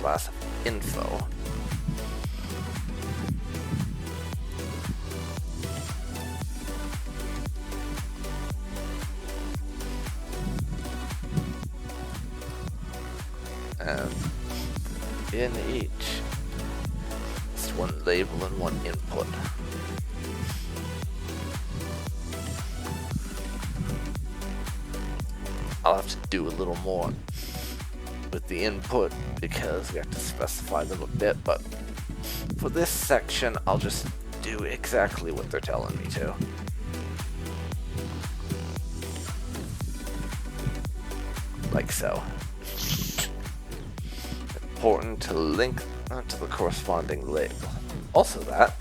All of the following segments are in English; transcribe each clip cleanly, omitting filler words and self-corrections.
class info. And in each, it's one label and one input. I'll have to do a little more with the input because we have to specify them a bit, but for this section, I'll just do exactly what they're telling me to. Like so. Important to link to the corresponding label. Also that,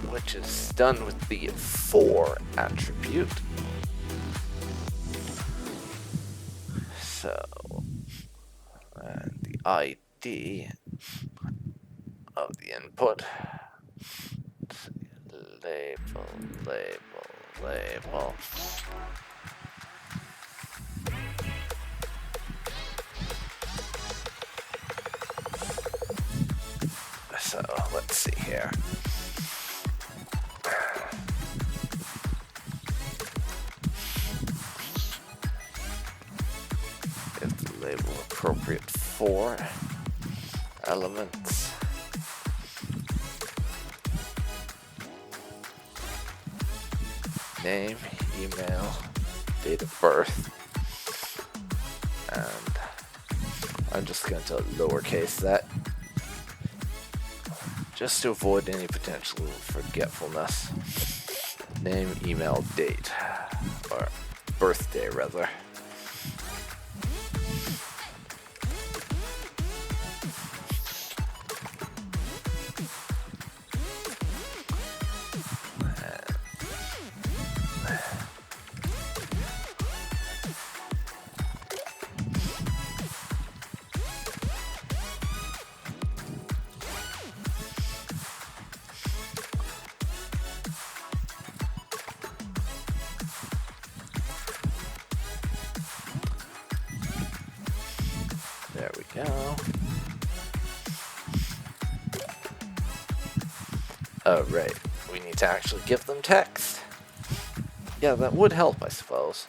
which is done with the for attribute. So, and the ID of the input. Label, label, label. So, let's see here. If the label appropriate for elements. Name, email, date of birth. And I'm just going to lowercase that, just to avoid any potential forgetfulness. Name, email, date, or birthday rather. There we go. Oh, right. We need to actually give them text. Yeah, that would help, I suppose.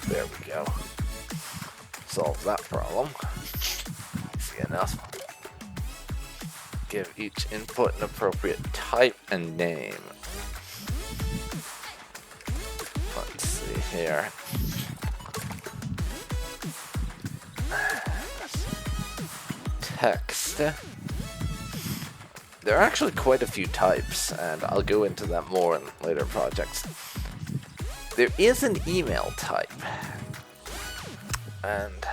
There we go. Solve that problem. Easy enough. Give each input an appropriate type and name. Let's see here. Text. There are actually quite a few types, and I'll go into that more in later projects. There is an email type, and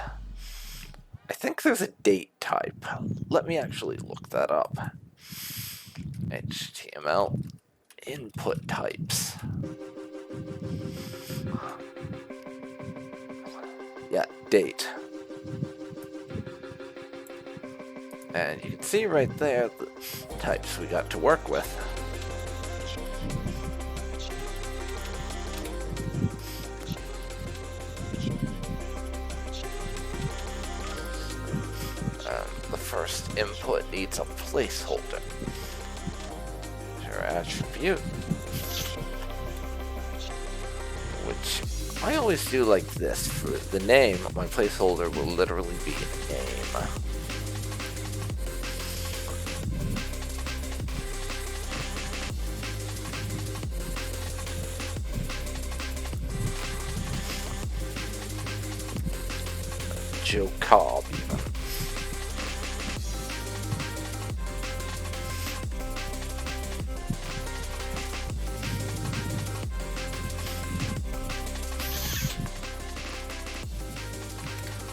I think there's a date type. Let me actually look that up. HTML input types. Yeah, date. And you can see right there the types we got to work with. The first input needs a placeholder. Your attribute, which I always do like this. For the name, my placeholder will literally be name. Joe Cobb, even.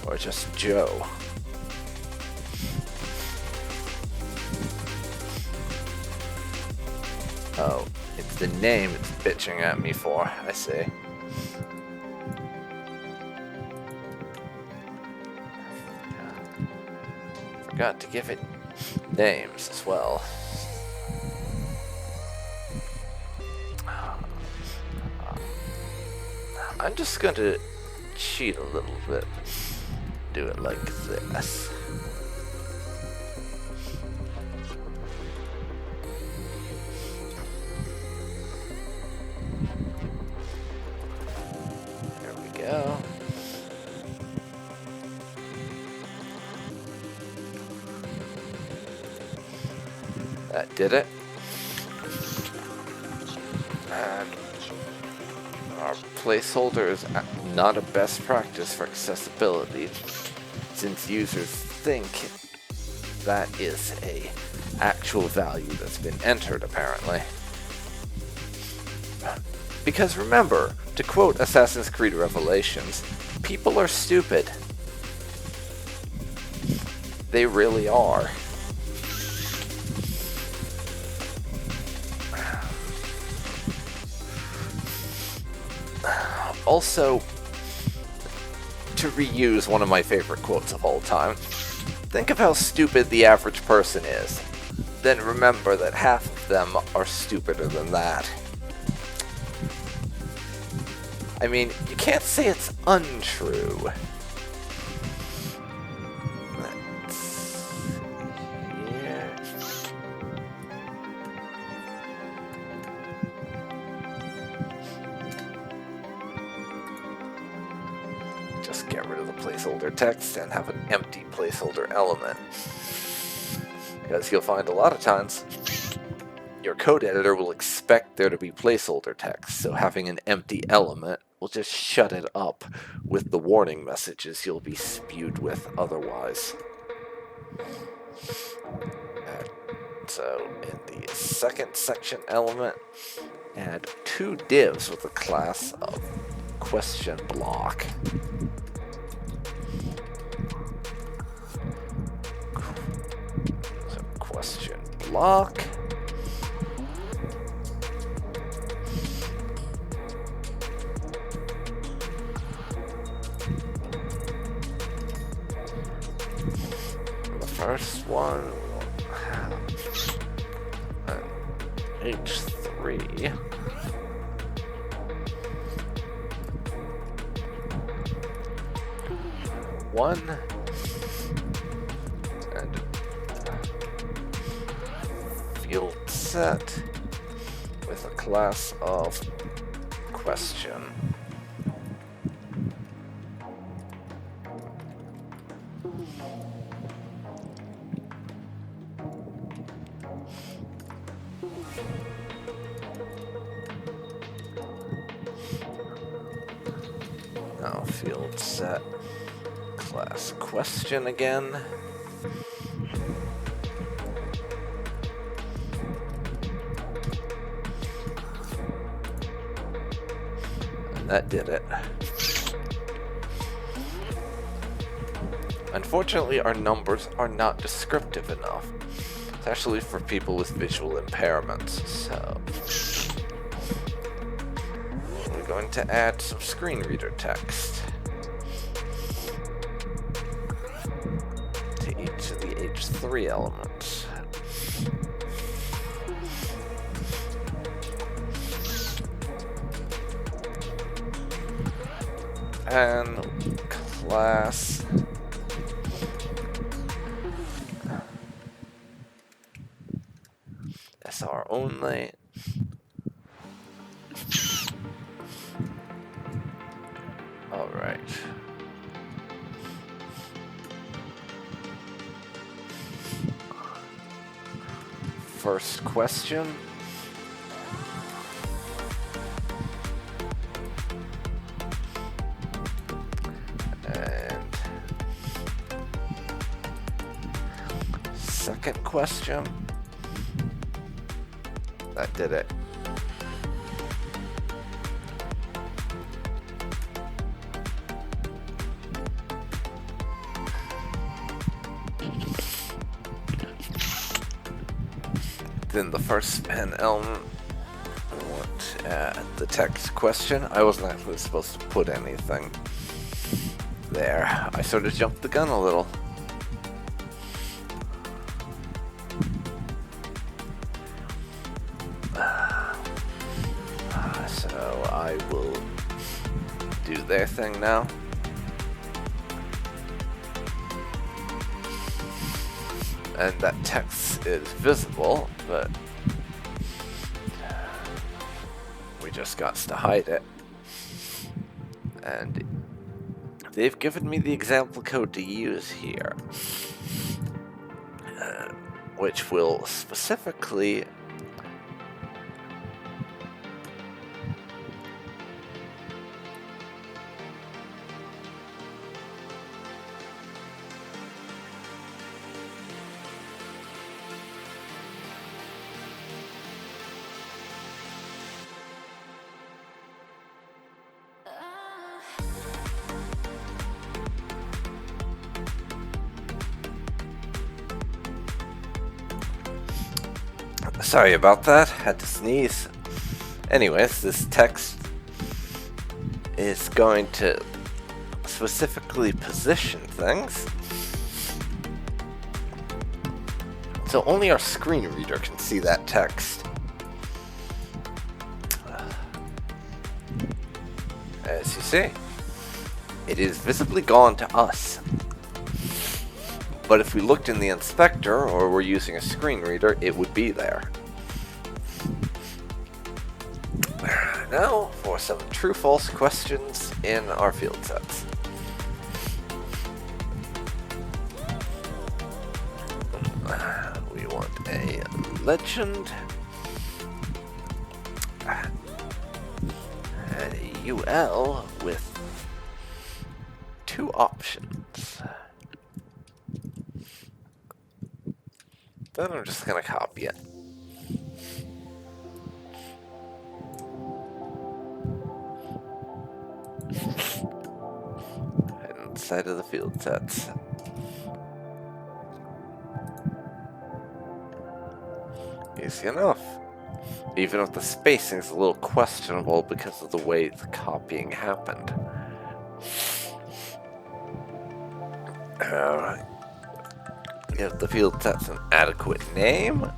Or just Joe. Oh, it's the name it's bitching at me for, I see. Forgot to give it names as well. I'm just going to cheat a little bit. Do it like this. There we go. That did it. And our placeholder is not a best practice for accessibility, since users think that is a actual value that's been entered, apparently. Because remember, to quote Assassin's Creed Revelations, people are stupid. They really are. Also, to reuse one of my favorite quotes of all time, think of how stupid the average person is. Then remember that half of them are stupider than that. I mean, you can't say it's untrue. Just get rid of the placeholder text and have an empty placeholder element. Because you'll find a lot of times your code editor will expect there to be placeholder text, so having an empty element will just shut it up with the warning messages you'll be spewed with otherwise. So in the second section element, add 2 divs with the class of question block. So question block. The first one will have an H3. One and field set with a class of question. Now field set class question again. And that did it. Unfortunately, our numbers are not descriptive enough, especially for people with visual impairments, so we're going to add some screen reader text to each of the H3 elements. And class SR only. All right. First question. And second question. That did it. Then the first span element, I want to add the text question. I wasn't actually supposed to put anything there. I sort of jumped the gun a little. their thing now. And that text is visible, but we just got to hide it. And they've given me the example code to use here, which will specifically sorry about that, had to sneeze. Anyways, this text is going to specifically position things, so only our screen reader can see that text. As you see, it is visibly gone to us. But if we looked in the inspector, or were using a screen reader, it would be there. Now for some true-false questions in our field sets. We want a legend, and a UL with 2 options. Then I'm just going to copy it. Inside of the field sets. Easy enough. Even if the spacing is a little questionable because of the way the copying happened. If the field set's an adequate name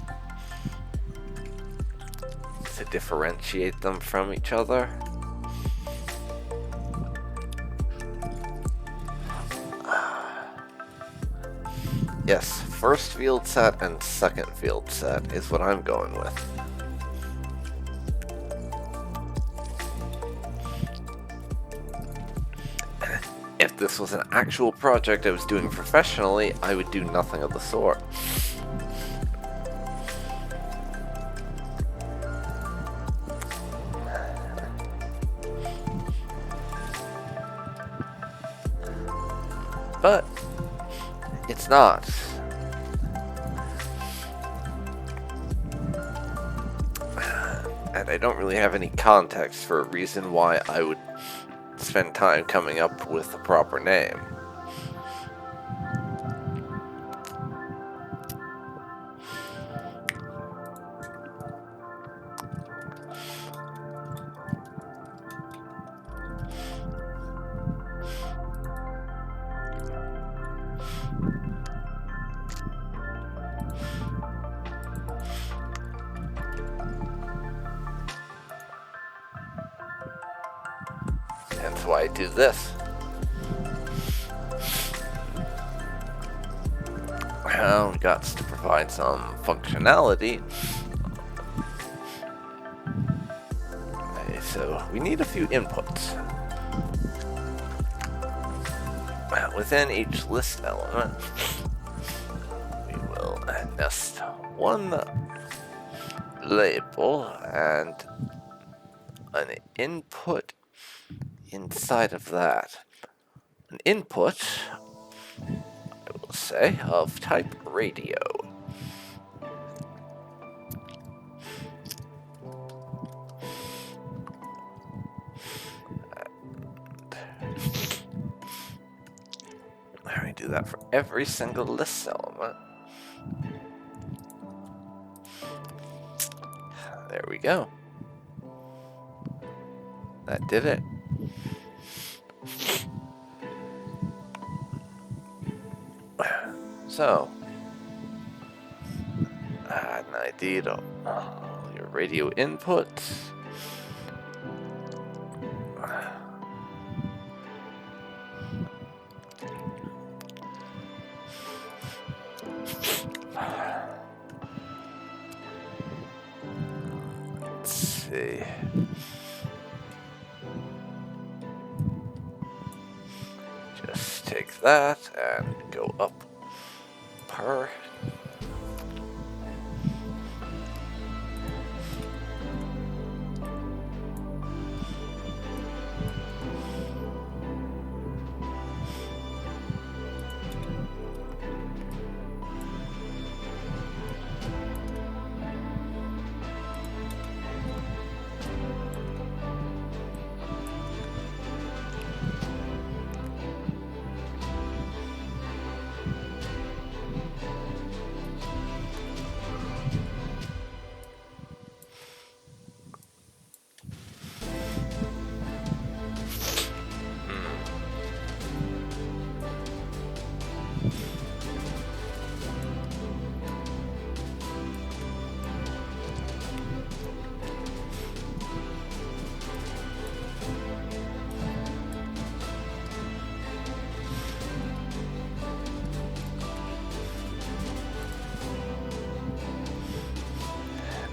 to differentiate them from each other. Yes, first field set and second field set is what I'm going with. If this was an actual project I was doing professionally, I would do nothing of the sort. But it's not. And I don't really have any context for a reason why I would spend time coming up with a proper name. That's why I do this. Well, we got to provide some functionality. Okay, so we need a few inputs. Within each list element, we will nest one label and an input inside of that. An input, I will say, of type radio. We do that for every single list element. There we go. That did it. So, add an ID to your radio input. see. Just take that and go up per.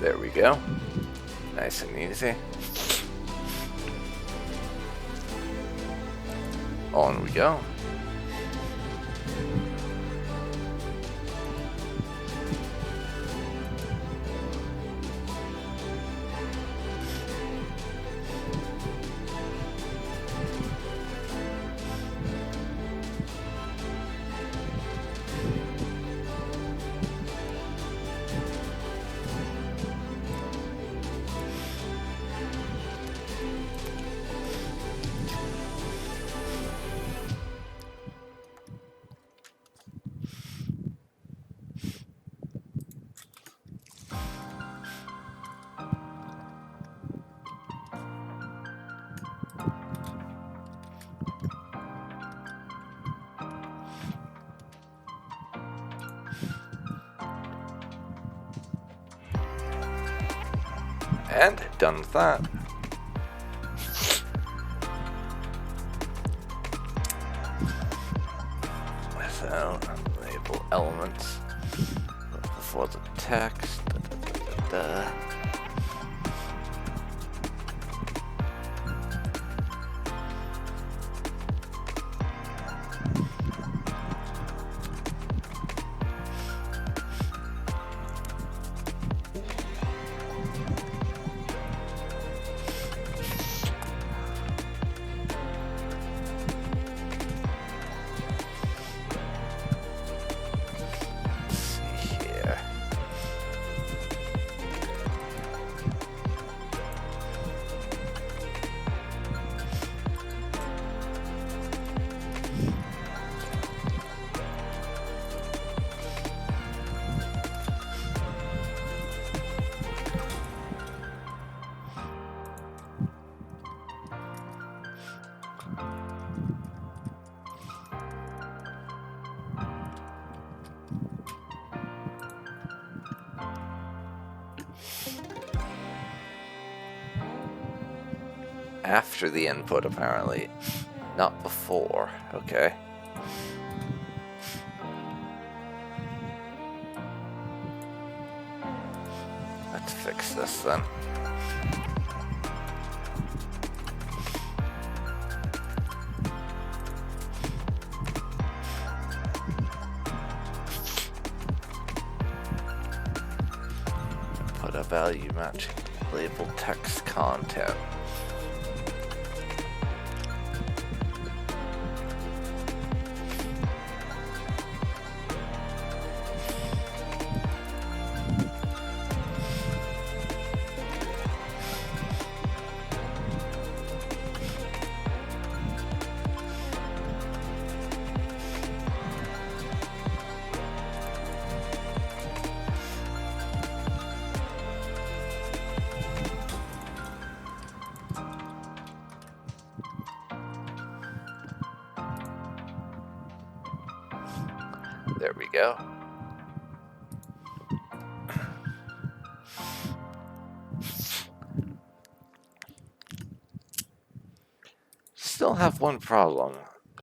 There we go. Nice and easy. On we go. And done with that. So, label elements for the text. After the input, apparently. Not before. Okay. Let's fix this then. Put a value matching label text content. There we go. Still have one problem.